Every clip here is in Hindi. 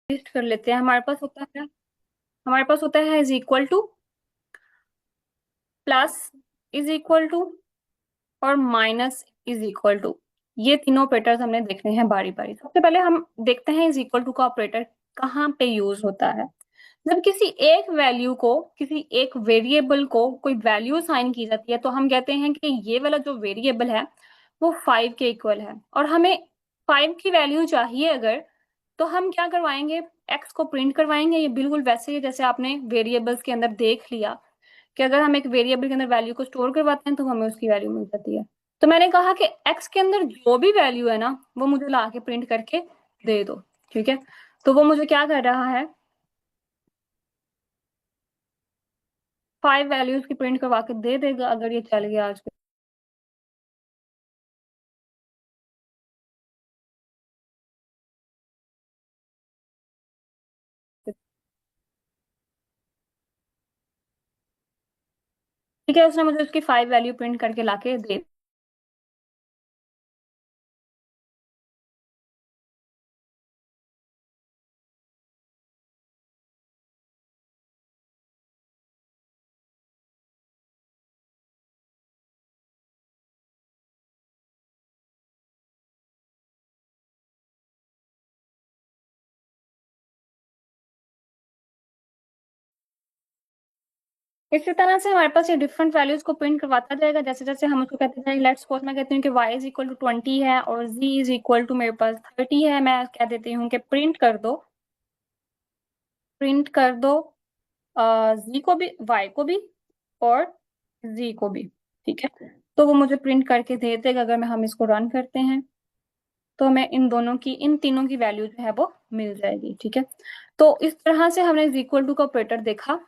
लिस्ट कर लेते हैं। हमारे पास होता है is equal to, plus is equal to, और माइनस इज इक्वल टू। ये तीनों ऑपरेटर्स हमने देखने हैं बारी बारी। सबसे पहले हम देखते हैं इज इक्वल टू का ऑपरेटर कहाँ पे यूज होता है। जब किसी एक वैल्यू को, किसी एक वेरिएबल को कोई वैल्यू असाइन की जाती है तो हम कहते हैं कि ये वाला जो वेरिएबल है वो 5 के इक्वल है, और हमें 5 की वैल्यू चाहिए अगर, तो हम क्या करवाएंगे, एक्स को प्रिंट करवाएंगे। ये बिल्कुल वैसे ही जैसे आपने वेरिएबल्स के अंदर देख लिया कि अगर हम एक वेरिएबल के अंदर वैल्यू को स्टोर करवाते हैं तो हमें उसकी वैल्यू मिल जाती है। तो मैंने कहा कि एक्स के अंदर जो भी वैल्यू है ना वो मुझे ला के प्रिंट करके दे दो। ठीक है, तो वो मुझे क्या कर रहा है, 5 वैल्यूज की प्रिंट करवा के दे देगा अगर ये चल गया आज। ठीक है, उसने मुझे उसकी 5 वैल्यू प्रिंट करके लाके दे। इसी तरह से हमारे पास ये डिफरेंट वैल्यूज को प्रिंट करवाता जाएगा जैसे जैसे हम उसको कहते जाएंगे। लेट्स सपोज मैं कहती हूँ कि y इज इक्वल टू 20 है और z इज इक्वल टू मेरे पास 30 है। मैं कह देती हूँ कि प्रिंट कर दो z को भी, y को भी, और z को भी। ठीक है, तो वो मुझे प्रिंट करके दे देगा। अगर हम इसको रन करते हैं तो हमें इन तीनों की वैल्यू जो है वो मिल जाएगी। ठीक है, तो इस तरह से हमने इज इक्वल टू का ऑपरेटर देखा।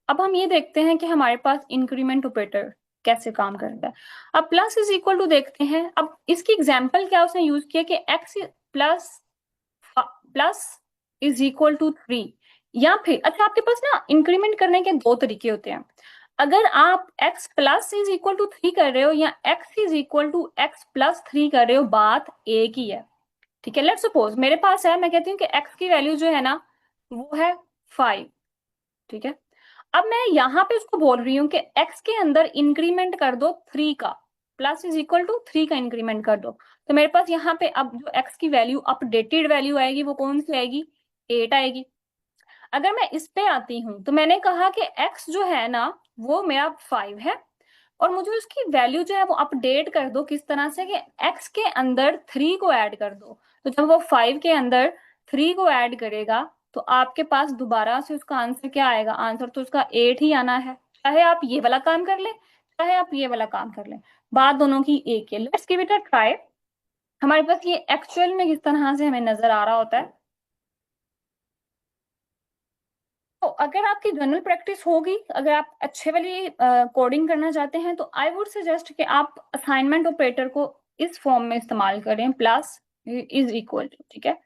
अब हम ये देखते हैं कि हमारे पास इंक्रीमेंट ऑपरेटर कैसे काम करता है। अब प्लस इज इक्वल टू देखते हैं। अब इसकी एग्जांपल क्या उसने यूज किया कि x plus plus is equal to 3, या फिर अच्छा आपके पास ना इंक्रीमेंट करने के दो तरीके होते हैं। अगर आप x plus is equal to 3 कर रहे हो या x is equal to x plus 3 कर रहे हो, बात एक ही है। ठीक है, लेट्स सपोज मेरे पास है, मैं कहती हूँ कि x की वैल्यू जो है ना वो है 5। ठीक है, अब मैं यहाँ पे उसको बोल रही हूँ कि x के अंदर इंक्रीमेंट कर दो 3 का, प्लस इज इक्वल टू 3 का इंक्रीमेंट कर दो। तो मेरे पास यहाँ पे अब जो x की वैल्यू अपडेटेड वैल्यू आएगी वो कौन सी आएगी, 8 आएगी। अगर मैं इस पे आती हूँ तो मैंने कहा कि x जो है ना वो मेरा 5 है, और मुझे उसकी वैल्यू जो है वो अपडेट कर दो किस तरह से कि x के अंदर 3 को ऐड कर दो। तो जब वो 5 के अंदर 3 को ऐड करेगा तो आपके पास दोबारा से उसका आंसर क्या आएगा, आंसर तो उसका 8 ही आना है। चाहे आप ये वाला काम कर ले, चाहे आप ये वाला काम कर ले, बात दोनों की एक है। Let's give it a try. हमारे पास ये एक्चुअल में किस तरह से हमें नजर आ रहा होता है। तो अगर आपकी जनरल प्रैक्टिस होगी, अगर आप अच्छे वाली कोडिंग करना चाहते हैं तो आई वुड सजेस्ट कि आप असाइनमेंट ऑपरेटर को इस फॉर्म में इस्तेमाल करें, प्लस इज इक्वल टू। ठीक है,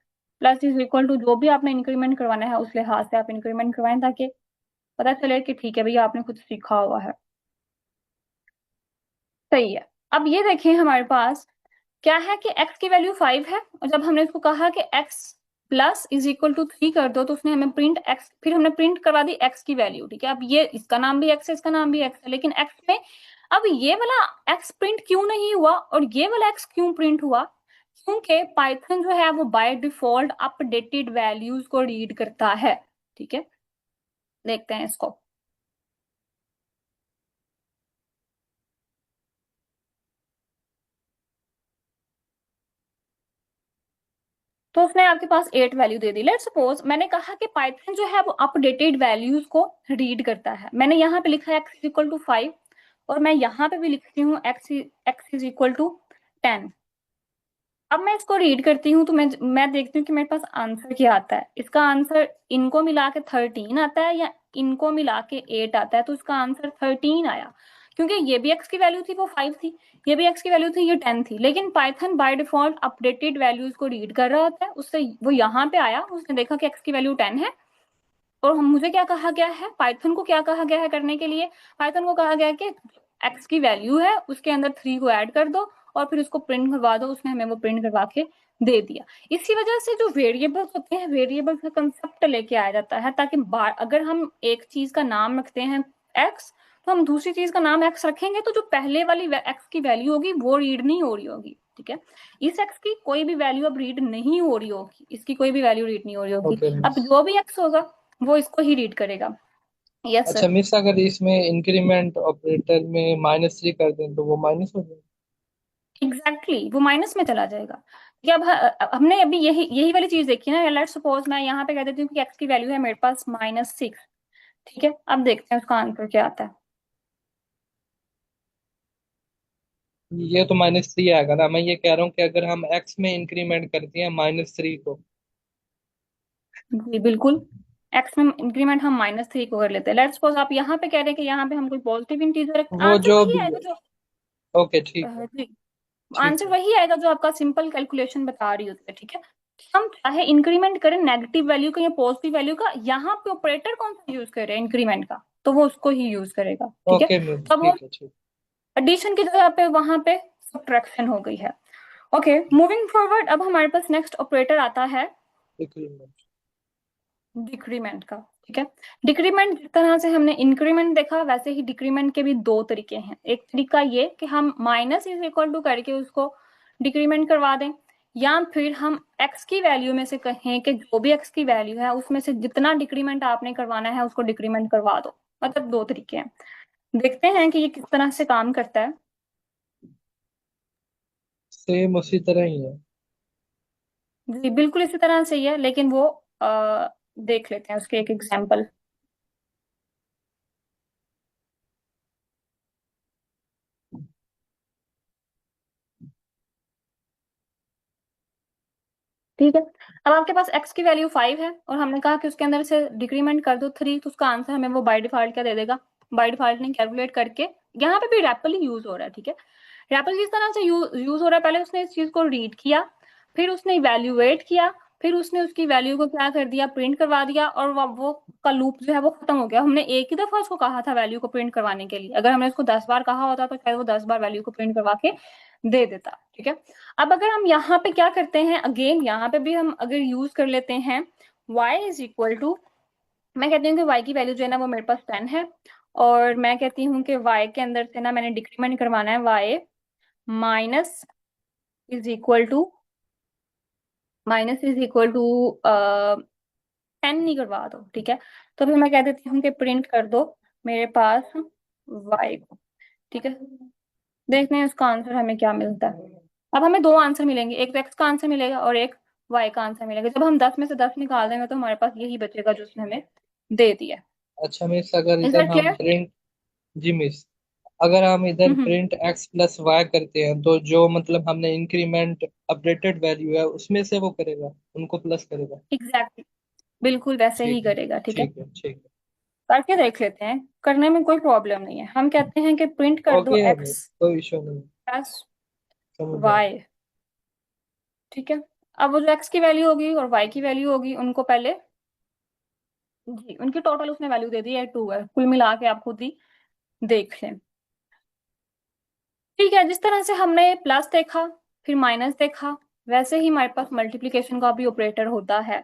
प्लस इज इक्वल टू जो भी आपने इंक्रीमेंट करवाना है उस लिहाज से आप इंक्रीमेंट करवाएं ताकि पता चले कि ठीक है भैया आपने कुछ सीखा हुआ है। सही है। अब ये देखें हमारे पास क्या है कि x की वैल्यू 5 है, और जब हमने उसको कहा कि x plus is equal to 3 कर दो तो उसने हमें प्रिंट x, फिर हमने प्रिंट करवा दी x की वैल्यू। ठीक है, अब ये इसका नाम भी x है, इसका नाम भी x है, लेकिन x में अब ये वाला x प्रिंट क्यों नहीं हुआ और ये वाला x क्यों प्रिंट हुआ, क्योंकि पाइथन जो है वो बाय डिफॉल्ट अपडेटेड वैल्यूज को रीड करता है। ठीक है, देखते हैं इसको। तो उसने आपके पास 8 value they the. Let's suppose मैंने कहा कि पाइथन जो है वो अपडेटेड वैल्यूज को रीड करता है। मैंने यहाँ पे लिखा है x इज इक्वल टू 5, और मैं यहाँ पे भी लिखती हूँ x इज इक्वल टू 10। अब मैं इसको रीड करती हूँ तो मैं देखती हूँ कि मेरे पास आंसर क्या आता है। इसका आंसर इनको मिला के 13 आता है या इनको मिला के 8 आता है, तो इसका आंसर 13 आया, क्योंकि ये भी x की वैल्यू थी वो 5 थी, ये भी x की वैल्यू थी ये 10 थी। लेकिन Python by default updated values को रीड कर रहा होता है, उससे वो यहाँ पे आया, उसने देखा कि x की वैल्यू 10 है। और हम मुझे क्या कहा गया है, पाइथन को क्या कहा गया है करने के लिए, पाइथन को कहा गया है कि x की वैल्यू है उसके अंदर 3 को ऐड कर दो और फिर उसको प्रिंट करवा दो, उसने हमें वो प्रिंट करवा के दे दिया। इसी वजह से जो वेरिएबल्स होते हैं, वेरिएबल्स का कंसेप्ट लेके आया जाता है, ताकि अगर हम एक चीज का नाम रखते हैं एक्स, तो हम दूसरी चीज का नाम एक्स रखेंगे तो जो पहले वाली एक्स की वैल्यू होगी वो रीड नहीं हो रही होगी, ठीक है। इस एक्स की कोई भी वैल्यू अब रीड नहीं हो रही होगी, इसकी कोई भी वैल्यू रीड नहीं हो रही होगी। ओके अब मिस। जो भी एक्स होगा वो इसको ही रीड करेगा। यस अच्छा सर। मिस, अगर इसमें इंक्रीमेंट ऑपरेटर में -3 कर दें तो वो माइनस हो जाएगा? एग्जैक्टली वो माइनस में चला जाएगा। कि अब हमने अभी यही यही वाली चीज देखी ना। लेट्स सपोज मैं यहाँ पे कह देती हूँ कि एक्स की वैल्यू है मेरे पास -6, ठीक है। अब देखते हैं उसका आंसर क्या आता है। ये तो -3 आएगा ना। मैं ये कह रहा हूँ कि अगर हम एक्स में इंक्रीमेंट करते हैं -3 को। जी बिल्कुल, एक्स में इंक्रीमेंट हम -3 को कर लेते हैं। लेट्स सपोज आप यहाँ पे कह रहे हैं कि यहाँ पे हम कोई पॉजिटिव इंटीजर रखें, वो आंसर जो वही भी आएगा है। जो ओके ठीक है। जी ठीक आंसर है। वही आएगा जो आपका सिंपल कैलकुलेशन बता रही होती है, ठीक है। हम चाहे इंक्रीमेंट करें नेगेटिव वैल्यू का या पॉजिटिव वैल्यू का, यहाँ पे ऑपरेटर कौन सा यूज कर रहे हैं इंक्रीमेंट का, तो वो उसको ही यूज करेगा, ठीक है। ओके मिस, तब वो ठीक है ठीक। एडिशन की जगह पे वहां पे सब्ट्रैक्शन हो गई है। ओके, मूविंग फॉरवर्ड, अब हमारे पास नेक्स्ट ऑपरेटर आता है इंक्रीमेंट। डिक्रीमेंट का, ठीक है। डिक्रीमेंट जिस तरह से हमने इंक्रीमेंट देखा, वैसे ही डिक्रीमेंट के भी दो तरीके हैं। एक तरीका ये कि हम माइनस इज इक्वल टू करके उसको डिक्रीमेंट करवा दें, या फिर हम एक्स की वैल्यू में से कहें कि जो भी एक्स की वैल्यू है उसमें से जितना डिक्रीमेंट आपने करवाना है उसको डिक्रीमेंट करवा दो। मतलब दो तरीके हैं। देखते हैं कि ये किस तरह से काम करता है। सेम उसी तरह ही है। जी बिल्कुल इसी तरह से ही है, लेकिन वो देख लेते हैं उसके एक एग्जाम्पल। ठीक है, अब आपके पास x की वैल्यू 5 है और हमने कहा कि उसके अंदर से डिक्रीमेंट कर दो 3, तो उसका आंसर हमें वो बाय डिफॉल्ट क्या दे देगा। बाय डिफॉल्ट नहीं, कैलकुलेट करके यहाँ पे भी रैपल ही यूज हो रहा है, ठीक है। रैपल किस तरह से यूज हो रहा है, पहले उसने इस चीज को रीड किया, फिर उसने इवेल्युएट किया, फिर उसने उसकी वैल्यू को क्या कर दिया, प्रिंट करवा दिया, और वो का लूप जो है वो खत्म हो गया। हमने एक ही दफा उसको कहा था वैल्यू को प्रिंट करवाने के लिए, अगर हमने उसको 10 बार कहा होता तो शायद वो 10 बार वैल्यू को प्रिंट करवा के दे देता, ठीक है। अब अगर हम यहाँ पे क्या करते हैं, अगेन यहाँ पे भी हम अगर यूज कर लेते हैं y इज इक्वल टू, मैं कहती हूँ कि y की वैल्यू जो है ना वो मेरे पास 10 है, और मैं कहती हूँ कि y के अंदर से ना मैंने डिक्रीमेंट करवाना है, y minus is equal to, minus is equal to 10 नहीं करवा दो, ठीक है। तो फिर मैं कह देती हूँ कि प्रिंट कर दो मेरे पास y को, ठीक है। देखते हैं उसका आंसर हमें क्या मिलता है। अब हमें दो आंसर मिलेंगे, एक तो एक्स का आंसर मिलेगा और एक वाई का आंसर मिलेगा। जब हम 10 में से 10 निकाल देंगे तो हमारे पास यही बचेगा जो उसने हमें दे दिया। अच्छा मिस, अगर इज इधर दैट हम क्लियर? प्रिंट, जी मिस, अगर हम इधर हम्म, प्रिंट x+y करते हैं तो जो मतलब हमने इंक्रीमेंट अपडेटेड वैल्यू है उसमें से वो करेगा, उनको प्लस करेगा? एग्जैक्टली, बिल्कुल वैसे ही ठीक है करेगा, ठीक है। ठीक है ठीक है। करके देख लेते हैं, करने में कोई प्रॉब्लम नहीं है। हम कहते हैं कि प्रिंट कर दो ओके है एक्स मिस, कोई इशू नहीं। प्लस समझ जाए। वाई, ठीक है। अब वो जो एक्स की वैल्यू होगी और वाई की वैल्यू होगी उनको पहले, जी उनकी टोटल उसने वैल्यू दे दी है 2 है, कुल मिला के आप खुद ही देख लें। ठीक है, जिस तरह से हमने प्लस देखा फिर माइनस देखा, वैसे ही हमारे पास मल्टीप्लिकेशन का भी ऑपरेटर होता है।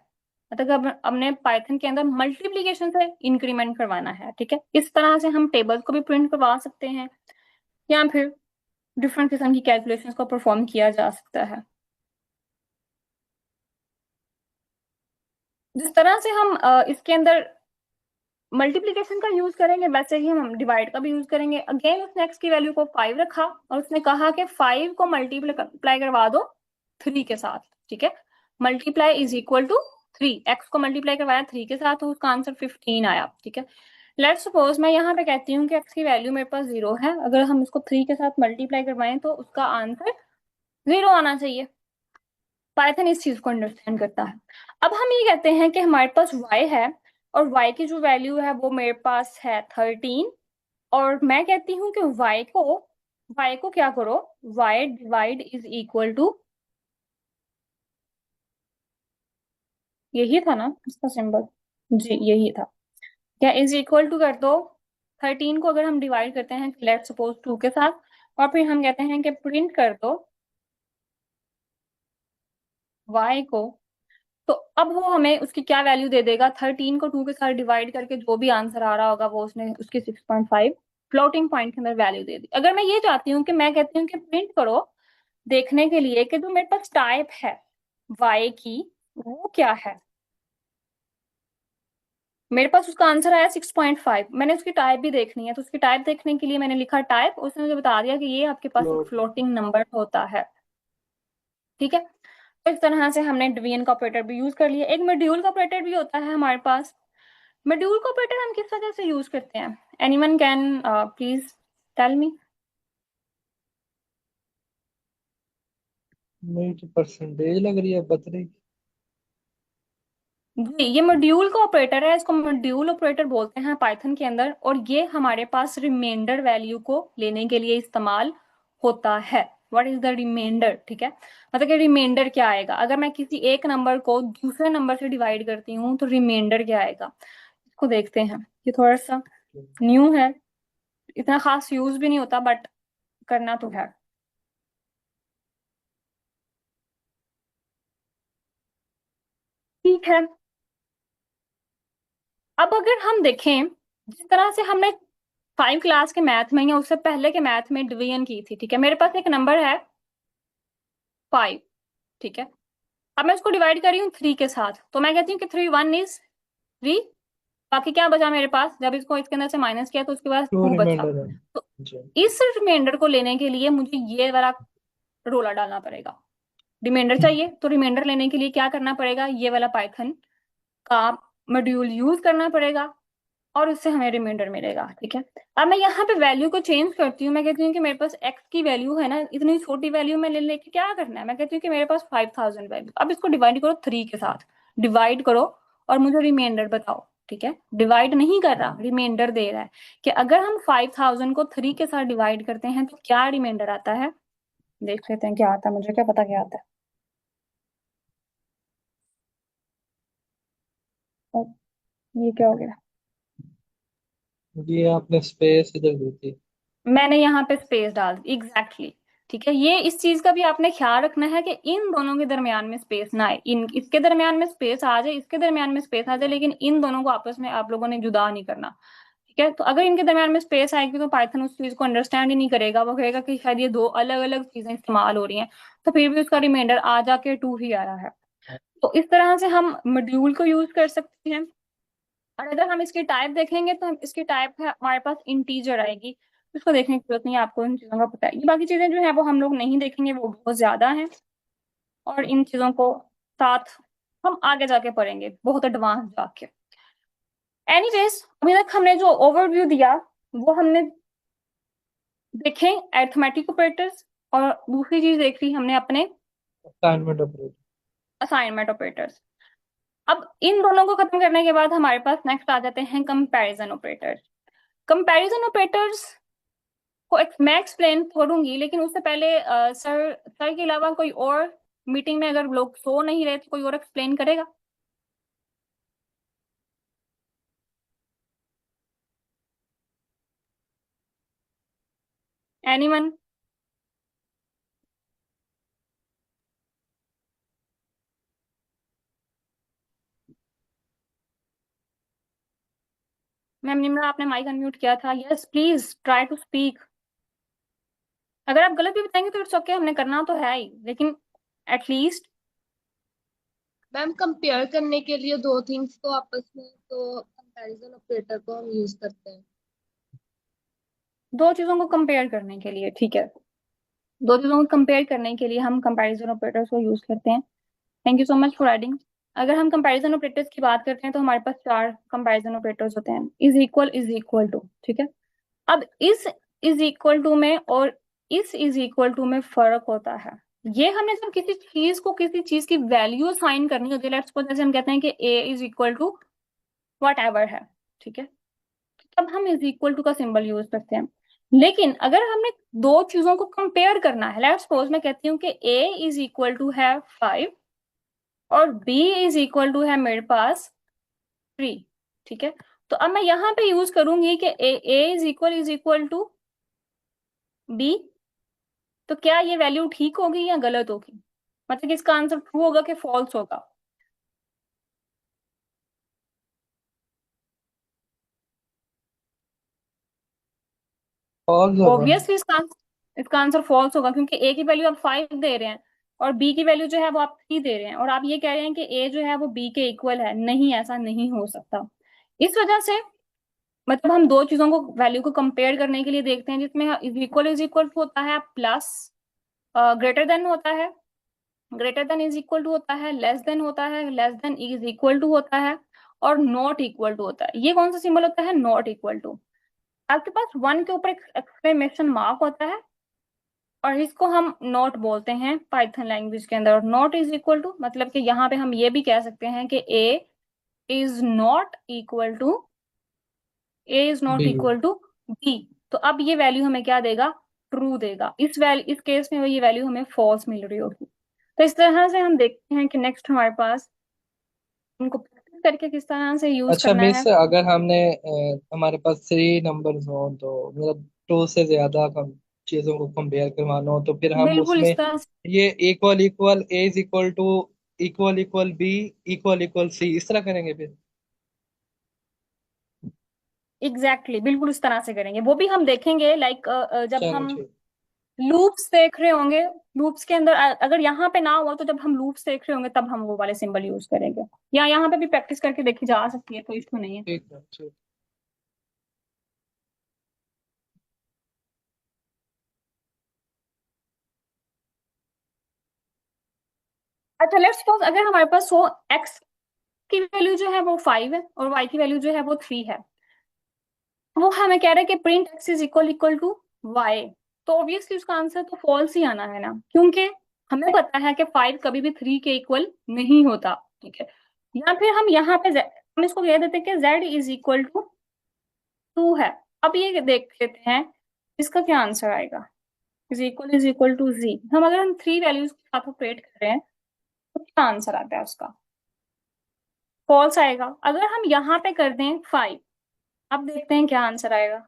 मतलब अब हमने पाइथन के अंदर मल्टीप्लिकेशन से इंक्रीमेंट करवाना है, ठीक है। इस तरह से हम टेबल्स को भी प्रिंट करवा सकते हैं, या फिर डिफरेंट किस्म की कैलकुलेशंस को परफॉर्म किया जा सकता है। जिस तरह से हम इसके अंदर मल्टीप्लिकेशन का यूज करेंगे, वैसे ही हम डिवाइड का भी यूज करेंगे। अगेन उसने एक्स की वैल्यू को 5 रखा और उसने कहा कि 5 को मल्टीप्लाई करवा दो 3 के साथ, ठीक है। Multiply is equal to 3, x को मल्टीप्लाई करवाया 3 के साथ तो उसका आंसर 15 आया, ठीक है। लेट्स सपोज मैं यहाँ पे कहती हूँ कि एक्स की वैल्यू मेरे पास 0 है, अगर हम इसको 3 के साथ मल्टीप्लाई करवाएं तो उसका आंसर 0 आना चाहिए। पाइथन इस चीज को अंडरस्टैंड करता है। अब हम ये कहते हैं कि हमारे पास y है और y की जो वैल्यू है वो मेरे पास है 13, और मैं कहती हूँ कि y को क्या करो, y divide is equal to, यही था ना इसका सिंबल, जी यही था, क्या इज इक्वल टू कर दो 13 को अगर हम डिवाइड करते हैं लेट्स सपोज 2 के साथ, और फिर हम कहते हैं कि प्रिंट कर दो y को। तो अब वो हमें उसकी क्या वैल्यू दे देगा, 13 को 2 के साथ डिवाइड करके जो भी आंसर आ रहा होगा वो उसने उसकी 6.5 फ्लोटिंग पॉइंट के अंदर वैल्यू दे दी। अगर मैं ये चाहती हूँ कि मैं कहती हूँ कि प्रिंट करो देखने के लिए कि जो मेरे पास टाइप है y की वो क्या है, मेरे पास उसका आंसर आया 6.5, मैंने उसकी टाइप भी देखनी है, तो उसकी टाइप देखने के लिए मैंने लिखा टाइप, उसने मुझे बता दिया कि ये आपके पास एक फ्लोट। फ्लोटिंग नंबर होता है। ठीक है, तो इस तरह से हमने डिवीजन का ऑपरेटर भी यूज कर लिया। एक मॉड्यूल का ऑपरेटर भी होता है हमारे पास। मॉड्यूल का ऑपरेटर हम किस वजह से यूज करते हैं, anyone can please tell me. मेरी तो परसेंटेज लग रही है बदली। जी, ये मॉड्यूल का ऑपरेटर है, इसको मॉड्यूल ऑपरेटर बोलते हैं पाइथन के अंदर, और ये हमारे पास रिमाइंडर वैल्यू को लेने के लिए इस्तेमाल होता है। व्हाट इज द रिमाइंडर, ठीक है, मतलब कि रिमाइंडर क्या आएगा अगर मैं किसी एक नंबर को दूसरे नंबर से डिवाइड करती हूँ तो रिमाइंडर क्या आएगा, इसको देखते हैं। ये थोड़ा सा न्यू है, इतना खास यूज भी नहीं होता, बट करना तो है। ठीक है, अब अगर हम देखें जिस तरह से हमने 5 क्लास के मैथ में या उससे पहले के मैथ में डिवीजन की थी, ठीक है, मेरे पास एक नंबर है 5, ठीक है, अब मैं उसको डिवाइड कर रही हूँ 3 के साथ, तो मैं कहती हूँ कि 3 1 इज 3, बाकी क्या बचा मेरे पास, जब इसको इसके अंदर से माइनस किया तो उसके पास टू 2 बचा। रिमाइंडर है तो जी। इस रिमाइंडर को लेने के लिए मुझे ये वाला रोला डालना पड़ेगा। रिमाइंडर चाहिए तो रिमाइंडर लेने के लिए क्या करना पड़ेगा, ये वाला पाइथन का मॉड्यूल यूज करना पड़ेगा और उससे हमें रिमाइंडर मिलेगा। ठीक है, अब मैं यहाँ पे वैल्यू को चेंज करती हूँ, मैं कहती हूँ कि मेरे पास x की वैल्यू है ना, इतनी छोटी वैल्यू में ले लेके क्या करना है, मैं कहती हूँ कि मेरे पास 5000 वैल्यू, अब इसको डिवाइड करो 3 के साथ, डिवाइड करो और मुझे रिमाइंडर बताओ। ठीक है, डिवाइड नहीं कर रहा, रिमाइंडर दे रहा है कि अगर हम 5000 को 3 के साथ डिवाइड करते हैं तो क्या रिमाइंडर आता है। देख लेते हैं क्या आता है, मुझे क्या पता क्या आता है। और ये क्या हो गया, ये आपने स्पेस इधर दी थी। मैंने यहाँ पे स्पेस डाल दी एग्जैक्टली exactly। ठीक है, ये इस चीज का भी आपने ख्याल रखना है कि इन दोनों के दरमियान में स्पेस ना आए, इन इसके दरमियान में स्पेस आ जाए, इसके दरमियान में स्पेस आ जाए, लेकिन इन दोनों को आपस में आप लोगों ने जुदा नहीं करना। ठीक है, तो अगर इनके दरमियान में स्पेस आएगी तो पाइथन उस चीज को अंडरस्टैंड ही नहीं करेगा, वो कहेगा कि शायद ये दो अलग अलग चीजें इस्तेमाल हो रही हैं, तो फिर भी उसका रिमाइंडर आ जाके 2 ही आया है। तो इस तरह से हम मॉड्यूल को यूज कर सकते हैं। और अगर हम इसकी टाइप देखेंगे तो हम इसकी टाइप है हमारे पास इंटीजर आएगी, इसको देखने की जरूरत नहीं है, आपको इन चीजों का पता है। ये बाकी चीजें जो है वो हम लोग नहीं देखेंगे, वो बहुत ज्यादा हैं, और इन चीजों को साथ हम आगे जाके पढ़ेंगे बहुत एडवांस जाके। एनीवेज, अभी तक हमने जो ओवरव्यू दिया वो हमने देखे अरिथमेटिक ऑपरेटर्स, और दूसरी चीज देख ली हमने अपने असाइनमेंट ऑपरेटर। Assignment operators. अब इन दोनों को खत्म करने के बाद हमारे पास नेक्स्ट आ जाते हैं कंपैरिजन ऑपरेटर्स। कंपैरिजन ऑपरेटर्स को मैं एक्सप्लेन करूंगी, लेकिन उससे पहले सर के अलावा कोई और मीटिंग में अगर लोग सो नहीं रहे तो कोई और एक्सप्लेन करेगा। एनीवन। मैम निम्रा, आपने माइक अनम्यूट किया था, yes please try to speak. अगर आप गलत भी बताएंगे तो इट्स ओके, हमने करना तो है ही, लेकिन एटलीस्ट मैम कंपेयर करने के लिए दो थिंग्स को आपस में, तो कंपैरिजन ऑपरेटर को हम यूज करते हैं। दो चीजों को कंपेयर करने के लिए, ठीक है, दो चीजों को कंपेयर करने के लिए हम कंपैरिजन ऑपरेटर्स को यूज करते हैं। Thank you so much for adding. अगर हम कंपैरिजन ऑपरेटर्स की बात करते हैं तो हमारे पास 4 कंपैरिजन ऑपरेटर्स होते हैं, इज इक्वल टू, ठीक है। अब इज इक्वल टू में और इज इक्वल टू में फर्क होता है। ये हमने जब किसी चीज को किसी चीज की वैल्यू साइन करनी होती है, लेट्स सपोज जैसे हम कहते हैं कि A is equal to whatever है, ठीक है, तब हम इज इक्वल टू का सिंबल यूज करते हैं। लेकिन अगर हमने दो चीजों को कंपेयर करना है, लेट्स सपोज मैं कहती हूँ कि ए इज इक्वल टू है 5 और बी इज इक्वल टू है मेरे पास 3, ठीक है, तो अब मैं यहाँ पे यूज करूंगी कि A is equal to B, तो क्या ये वैल्यू ठीक होगी या गलत होगी? मतलब कि इसका आंसर ट्रू होगा कि फॉल्स होगा? फॉल्स होगा। ऑब्वियसली इसका आंसर फॉल्स होगा, क्योंकि ए की वैल्यू आप 5 दे रहे हैं और बी की वैल्यू जो है वो आप 3 दे रहे हैं, और आप ये कह रहे हैं कि ए जो है वो बी के इक्वल है। नहीं, ऐसा नहीं हो सकता। इस वजह से मतलब हम दो चीजों को वैल्यू को कंपेयर करने के लिए देखते हैं, जिसमें इज इक्वल होता है, प्लस ग्रेटर देन होता है, greater than is equal to होता है, लेस देन होता है, less than is equal to होता है, और नॉट इक्वल टू होता है। ये कौन सा सिंबल होता है? Not equal to. आपके पास वन के ऊपर एक एक्सक्लेमेशन मार्क होता है, और इसको हम नॉट बोलते हैं पाइथन लैंग्वेज के अंदर। और नॉट इज इक्वल टू मतलब कि यहाँ पे हम ये भी कह सकते हैं कि A is not B. Equal to B. तो अब ये वैल्यू हमें क्या देगा? ट्रू देगा। इस केस में ये वैल्यू हमें फॉल्स मिल रही होगी। तो इस तरह से हम देखते हैं कि नेक्स्ट हमारे पास इनको प्रैक्टिस करके किस तरह से यूज अच्छा करना मिस, है। अगर हमारे पास 3 नंबर्स हो, तो मतलब 2 से ज्यादा हम चीजों को कंपेयर करवाना हो, तो फिर हम बिल्कुल उसमें इस तरह से। ये equal equal A is equal to equal equal B equal equal C इस तरह करेंगे फिर। बिल्कुल इस तरह से करेंगे। वो भी हम देखेंगे, लाइक जब चलो हम ठीक। लूप्स देख रहे होंगे। लूप्स के अंदर अगर यहाँ पे ना हुआ तो जब हम लूप्स देख रहे होंगे तब हम वो वाले सिंबल यूज करेंगे, या यहाँ पे भी प्रैक्टिस करके देखी जा सकती है, कोई इशू नहीं है। ठीक है ठीक। अच्छा, लेट्स सपोज अगर हमारे पास हो एक्स की वैल्यू जो है वो 5 है और वाई की वैल्यू जो है वो 3 है। वो हमें कह रहा है कि print x is equal equal to y. तो ऑब्वियसली उसका आंसर तो फॉल्स ही आना है ना, क्योंकि हमें पता है कि 5 कभी भी 3 के इक्वल नहीं होता। ठीक है, या फिर हम यहाँ पे हम इसको कह देते हैं कि जेड इज इक्वल टू 2 है। अब ये देख लेते हैं इसका क्या आंसर आएगा। इज इक्वल टू जी। अगर हम 3 वैल्यूज के साथ ऑपरेट कर रहे हैं तो क्या आंसर आता है उसका? फॉल्स आएगा। अगर हम यहाँ पे कर दें 5, अब देखते हैं क्या आंसर आएगा।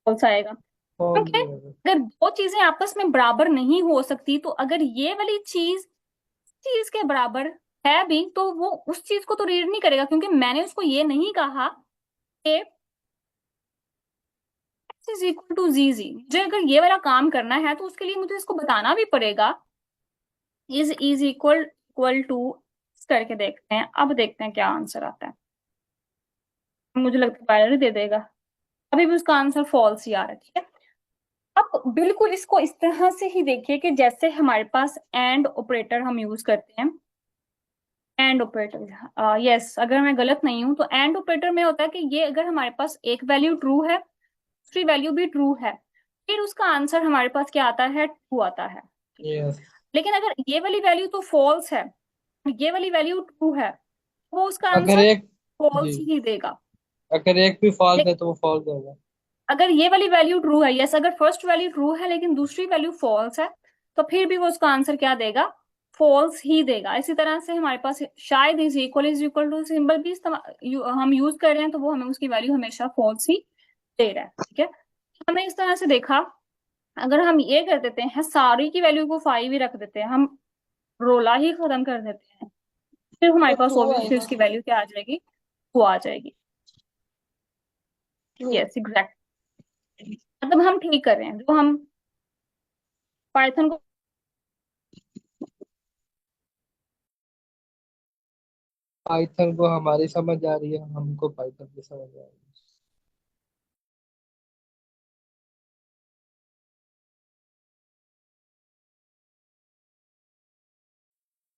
फॉल्स आएगा, फॉल्स क्योंकि होगा। अगर दो चीजें आपस में बराबर नहीं हो सकती, तो अगर ये वाली चीज चीज के बराबर है भी तो वो उस चीज को तो रीड नहीं करेगा, क्योंकि मैंने उसको ये नहीं कहा कि x इज इक्वल टू जी जी। मुझे अगर ये वाला काम करना है तो उसके लिए मुझे इसको बताना भी पड़ेगा इज इक्वल इक्वल टू। करके देखते हैं, अब देखते हैं क्या आंसर आता है। मुझे लगता है बाइनरी दे देगा। अभी भी उसका आंसर फॉल्स ही आ रहा है। ठीक है, अब बिल्कुल इसको इस तरह से ही देखिए कि जैसे हमारे पास एंड ऑपरेटर हम यूज करते हैं। एंड ऑपरेटर, यस, अगर मैं गलत नहीं हूं तो एंड ऑपरेटर में होता है कि ये अगर हमारे पास एक वैल्यू ट्रू है, दूसरी वैल्यू भी ट्रू है, फिर उसका आंसर हमारे पास क्या आता है? ट्रू आता है। ठीक है, यस। लेकिन अगर ये वाली वैल्यू तो फॉल्स है, ये वाली वैल्यू ट्रू है, वो उसका अगर आंसर एक जी, फॉल्स ही देगा। अगर एक भी फॉल्स लेकिन है तो वो फॉल्स होगा। अगर ये वाली वैल्यू ट्रू है, यस, अगर फर्स्ट वैल्यू ट्रू है लेकिन दूसरी वैल्यू फॉल्स है, तो फिर भी वो उसका आंसर क्या देगा? फॉल्स ही देगा। इसी तरह से हमारे पास शायद इज इक्वल टू सिंबल भी हम यूज कर रहे हैं, तो वो हमें उसकी वैल्यू हमेशा फॉल्स ही दे रहा है। ठीक है, हमने इस तरह से देखा। अगर हम ये कर देते हैं, सारी की वैल्यू को 5 ही रख देते हैं, हम रोला ही खत्म कर देते हैं, फिर हमारे तो पास टू ऑब्वियसली आएगा। उसकी वैल्यू क्या आ जाएगी? वो आ जाएगी। ट्रू। Yes, exact. मतलब हम ठीक कर रहे हैं जो हम पाइथन को। पाइथन को हमारी समझ आ रही है, हमको पाइथन की समझ आ रही है।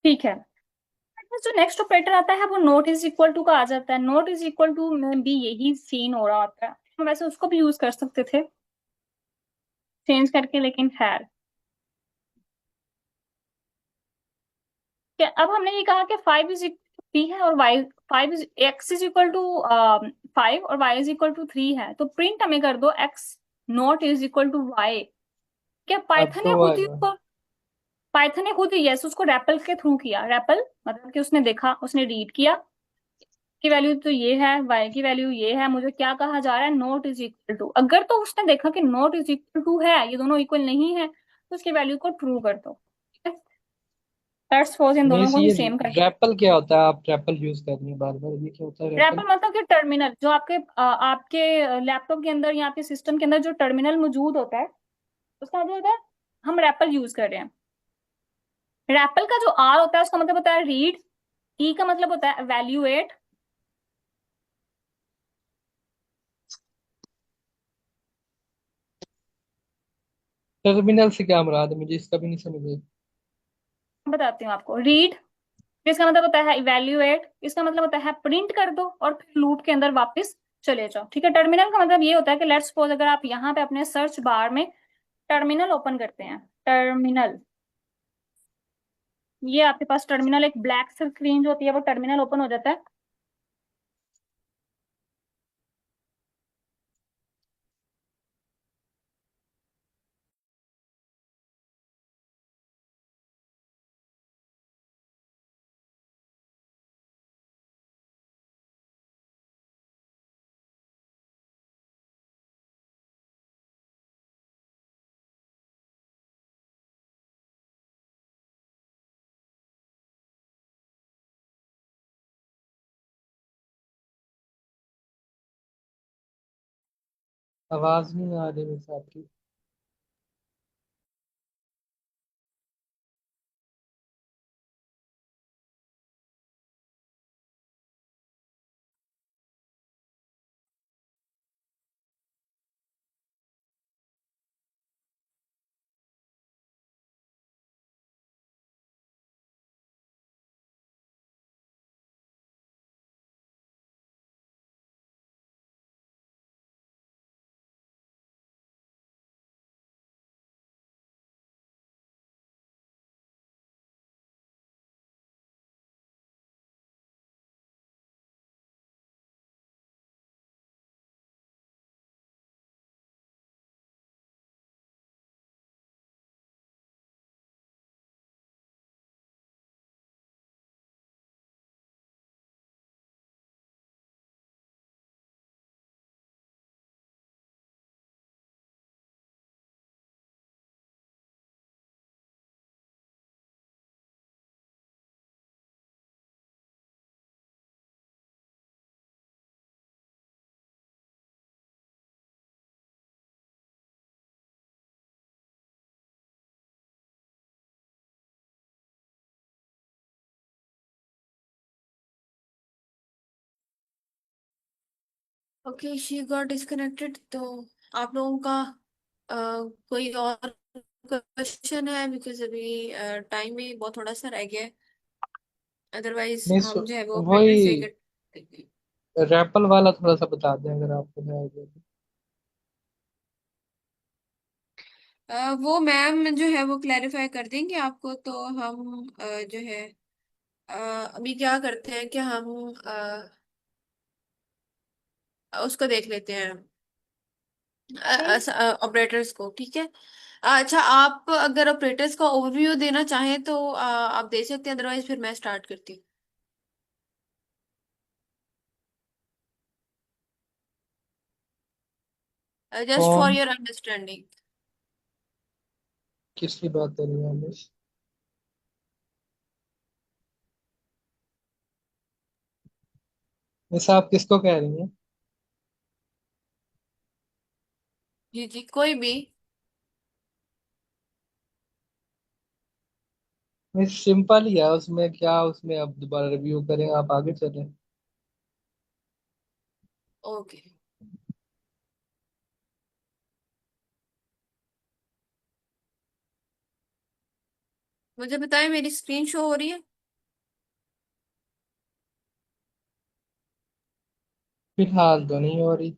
ठीक है, जो नेक्स्ट ऑपरेटर आता है वो नोट इज इक्वल टू का आ जाता है। नोट इज इक्वल टू में भी यही सीन हो रहा होता है। हम वैसे उसको भी यूज कर सकते थे चेंज करके, लेकिन खैर। क्या अब हमने ये कहा कि 5 इज इक्वल टू 3 है और y 5 is x is equal to 5 और वाई इज इक्वल टू 3 है, तो प्रिंट हमें कर दो x not is equal to y. क्या अब पाइथन ने तो खुद ही आएगा। उसको यस उसको रैपल के थ्रू किया। रैपल मतलब कि उसने देखा, उसने रीड किया, की वैल्यू तो ये है, y की वैल्यू ये है, मुझे क्या कहा जा रहा है, नॉट इज इक्वल टू। अगर तो उसने देखा कि नॉट इज इक्वल टू है, ये दोनों इक्वल नहीं है, तो उसकी वैल्यू को ट्रू कर दो। ठीक है, लेट्स सपोज इन दोनों मीन्स को ही ये सेम करके। रैपल क्या होता है? आप रैपल यूज कर रही हैं बार बार, ये क्या होता है रैपल? रैपर मतलब कि टर्मिनल, जो आपके लैपटॉप के अंदर या आपके सिस्टम के अंदर जो टर्मिनल मौजूद होता है, उसका मतलब होता है हम रैपल यूज कर रहे हैं। रैपल का जो आर होता है उसका मतलब होता है रीड, ई का मतलब होता है वैल्यूएट। टर्मिनल से क्या मुराद है? मुझे इसका भी नहीं समझ आई। बताती हूँ आपको। रीड, इसका मतलब होता है इवेल्युएट, इसका मतलब होता है प्रिंट कर दो और फिर लूप के अंदर वापस चले जाओ। ठीक है, टर्मिनल का मतलब ये होता है कि लेट्स सपोज अगर आप यहाँ पे अपने सर्च बार में टर्मिनल ओपन करते हैं, टर्मिनल, ये आपके पास टर्मिनल, एक ब्लैक स्क्रीन जो होती है वो टर्मिनल ओपन हो जाता है। आवाज नहीं आ रही मेरे से आपकी। Okay, she got disconnected. तो आप लोगों का कोई और क्वेश्चन है? बिकॉज अभी टाइम भी बहुत थोड़ा सा रह गया है, अदरवाइज नहीं हम जो है वो वही प्रैक्टिस से कर। रैपल वाला थोड़ा सा बता दें अगर आपको है आइडिया तो। वो मैम जो है वो क्लैरिफाई कर देंगे आपको। तो हम जो है अ, अभी क्या करते हैं कि हम उसको देख लेते हैं, ऑपरेटर्स को। ठीक है। अच्छा, आप अगर ऑपरेटर्स का ओवरव्यू देना चाहें तो आप दे सकते हैं, अदरवाइज फिर मैं स्टार्ट करती हूँ। जस्ट फॉर कौन? Your understanding. किसकी बात कर रही हैं मिस? मिस आप किसको कह रही हैं? जी जी, कोई भी। मिस सिंपल ही है, उसमें क्या, उसमें अब दोबारा रिव्यू करें, आप आगे चलें। ओके, मुझे बताएं मेरी स्क्रीन शो हो रही है? फिलहाल तो नहीं हो रही।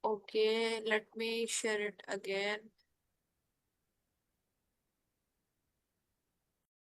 Okay, let me share it again.